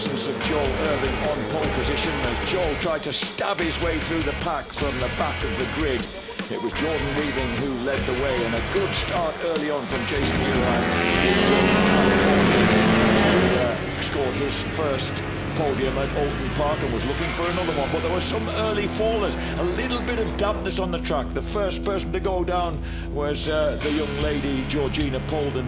absence of Joel Irving on pole position as Joel tried to stab his way through the pack from the back of the grid. It was Jordan Weaving who led the way, and a good start early on from Jason Murray. He scored his first podium at Oulton Park and was looking for another one, but there were some early fallers, a little bit of dampness on the track. The first person to go down was the young lady Georgina Polden,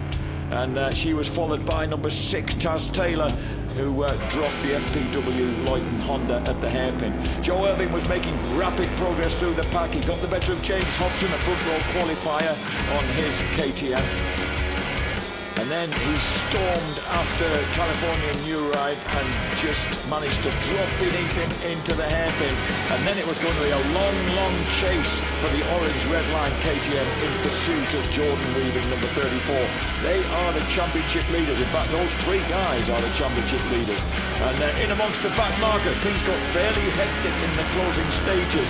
and she was followed by number 6 Taz Taylor, who dropped the FPW Lloyton Honda at the hairpin. Joe Irving was making rapid progress through the pack. He got the better of James Hobson, a front row qualifier on his KTM. And then he stormed after California New Ride and just managed to drop beneath him into the hairpin. And then it was going to be a long chase for the orange red line KTM in pursuit of Jordan Weaving, number 34. They are the championship leaders. In fact, those 3 guys are the championship leaders. And in amongst the back markers, things got fairly hectic in the closing stages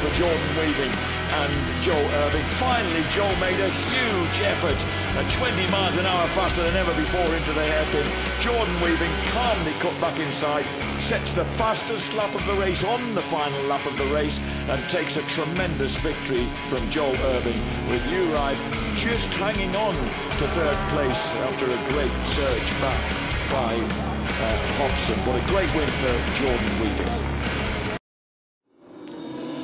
for Jordan Weaving and Joe Irving. Finally, Joe made a huge effort at 20 miles an hour faster than ever before into the hairpin. Jordan Weaving calmly cut back inside, sets the fastest lap of the race on the final lap of the race, and takes a tremendous victory from Joe Irving, with U-Ride just hanging on to 3rd place after a great surge back by Hobson. But a great win for Jordan Weaving.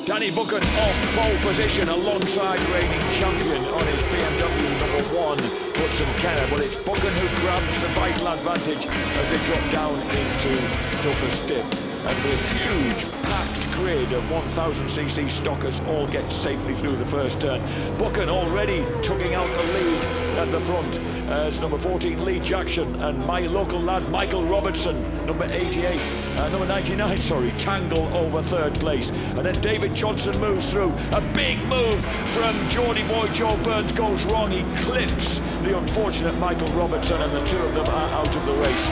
Danny Buchan off pole position alongside reigning champion on his BMW number 1, Hudson Kenner, but it's Buchan who grabs the vital advantage as they drop down into Duffus Dip. And the huge packed grid of 1000cc stockers all get safely through the first turn. Buchan already tugging out the lead at the front as number 14 Lee Jackson and my local lad Michael Robertson, number 99, sorry, tangle over 3rd place. And then David Johnson moves through. A big move from Geordie boy Joe Burns goes wrong. He clips the unfortunate Michael Robertson, and the 2 of them are out of the race.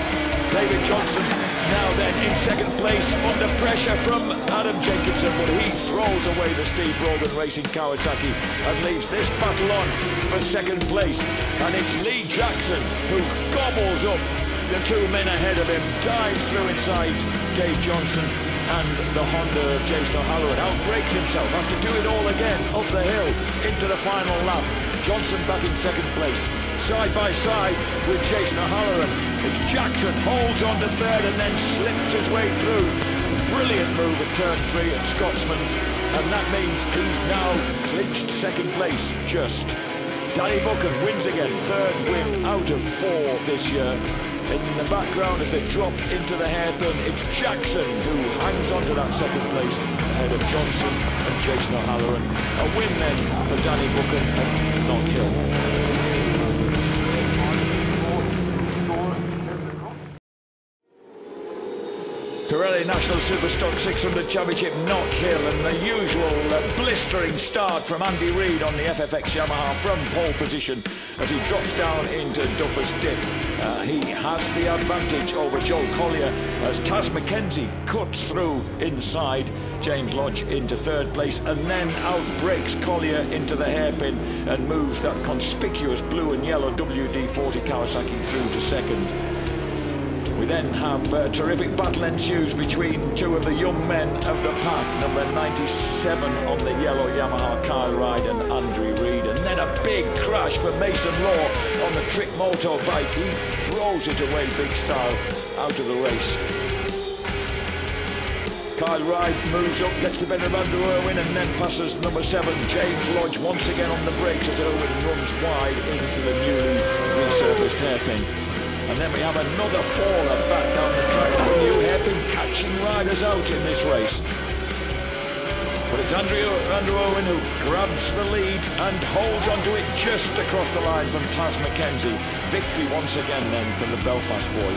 David Johnson now then in 2nd place under pressure from Adam Jenkinson, but he throws away the Steve Brogan Racing Kawasaki and leaves this battle on for 2nd place. And it's Lee Jackson who gobbles up the 2 men ahead of him, dives through inside Dave Johnson and the Honda of Jason O'Halloran, outbrakes himself, has to do it all again up the hill into the final lap. Johnson back in 2nd place, side by side with Jason O'Halloran. It's Jackson, holds on to 3rd and then slips his way through. Brilliant move at turn 3 at Scotsman's, and that means he's now clinched 2nd place just. Danny Buchan wins again, 3rd win out of 4 this year. In the background as they drop into the hairpin, it's Jackson who hangs on to that 2nd place ahead of Johnson and Jason O'Halloran. A win then for Danny Buchan at Knockhill. Pirelli National Superstock 600 Championship Knockhill, and the usual blistering start from Andy Reid on the FFX Yamaha from pole position as he drops down into Duffus Dip. He has the advantage over Joel Collier as Taz McKenzie cuts through inside James Lodge into 3rd place and then outbreaks Collier into the hairpin and moves that conspicuous blue and yellow WD-40 Kawasaki through to 2nd. We then have a terrific battle ensues between 2 of the young men of the pack, number 97 on the yellow Yamaha Kyle Ride and Andrew Reid. And then a big crash for Mason Law on the Trick Motorbike. He throws it away big style out of the race. Kyle Ride moves up, gets the better of Andrew Irwin and then passes number 7 James Lodge once again on the brakes as Irwin runs wide into the newly resurfaced hairpin. And then we have another faller back down the track. A new hairpin catching riders out in this race. But it's Andrew Irwin who grabs the lead and holds onto it just across the line from Taz McKenzie. Victory once again then for the Belfast boy.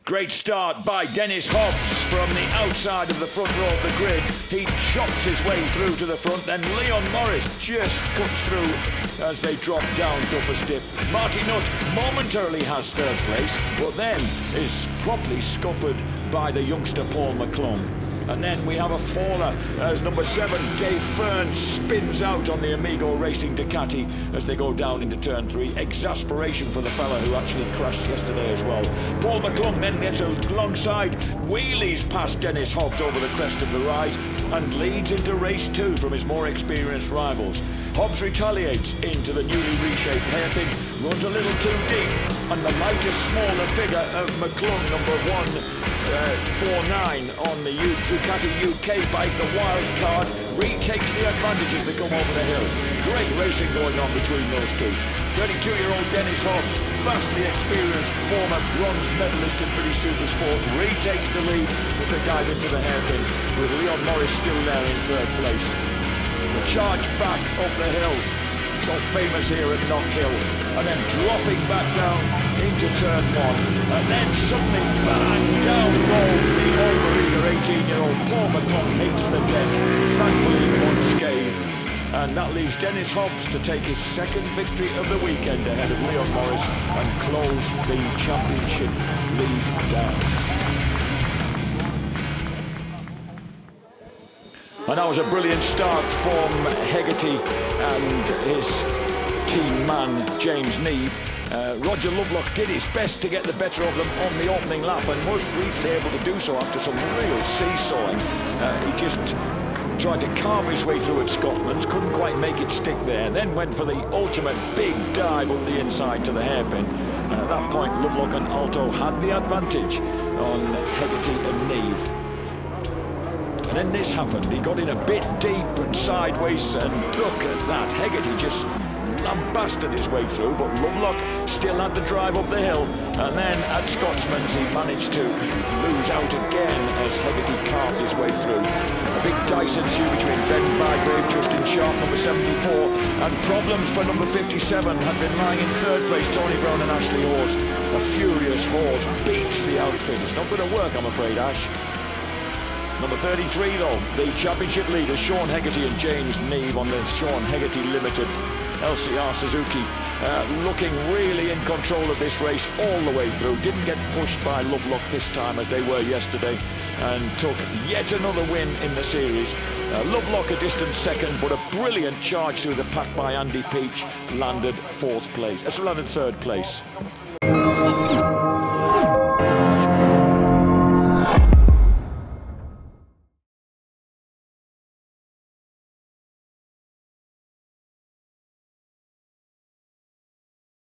Great start by Dennis Hobbs from the outside of the front row of the grid. He chops his way through to the front, then Leon Morris just cuts through as they drop down Duffus Dip. Marty Nutt momentarily has 3rd place, but then is promptly scuppered by the youngster Paul McClung. And then we have a faller as number 7, Dave Fern, spins out on the Amigo Racing Ducati as they go down into turn 3. Exasperation for the fella who actually crashed yesterday as well. Paul McClung then gets alongside, wheelies past Dennis Hobbs over the crest of the rise and leads into race 2 from his more experienced rivals. Hobbs retaliates into the newly reshaped hairpin, runs a little too deep, and the lighter, smaller figure of McClung, number 149 on the Ducati UK bike, the wild card, retakes the advantage as they come over the hill. Great racing going on between those two. 32-year-old Dennis Hobbs, vastly experienced former bronze medalist in British Supersport, retakes the lead with the dive into the hairpin, with Leon Morris still there in 3rd place. The charge back up the hill, so famous here at Knockhill, and then dropping back down into turn 1, and then suddenly bang, down rolls the overeager 18-year-old Paul McClung, hits the deck, thankfully unscathed, and that leaves Dennis Hobbs to take his 2nd victory of the weekend ahead of Leon Morris and close the championship lead down. And that was a brilliant start from Hegarty and his team man, James Neve. Roger Lovelock did his best to get the better of them on the opening lap and was briefly able to do so after some real seesawing. He just tried to carve his way through at Scotsman's, couldn't quite make it stick there, then went for the ultimate big dive up the inside to the hairpin. And at that point, Lovelock and Alto had the advantage on Hegarty and Neve. Then this happened. He got in a bit deep and sideways, and look at that. Hegarty just lambasted his way through, but Lovelock still had to drive up the hill. And then at Scotsman's, he managed to lose out again as Hegarty carved his way through. A big dice ensue between Ben Bygrave, Justin Sharp, number 74, and problems for number 57 had been lying in 3rd place, Tony Brown and Ashley Hawes. A furious Hawes beats the outfit. It's not going to work, I'm afraid, Ash. Number 33 though, the championship leaders Sean Hegarty and James Neve on the Sean Hegarty Limited LCR Suzuki, looking really in control of this race all the way through. Didn't get pushed by Lovelock this time as they were yesterday, and took yet another win in the series. Lovelock a distant 2nd, but a brilliant charge through the pack by Andy Peach landed 4th place. Landed 3rd place.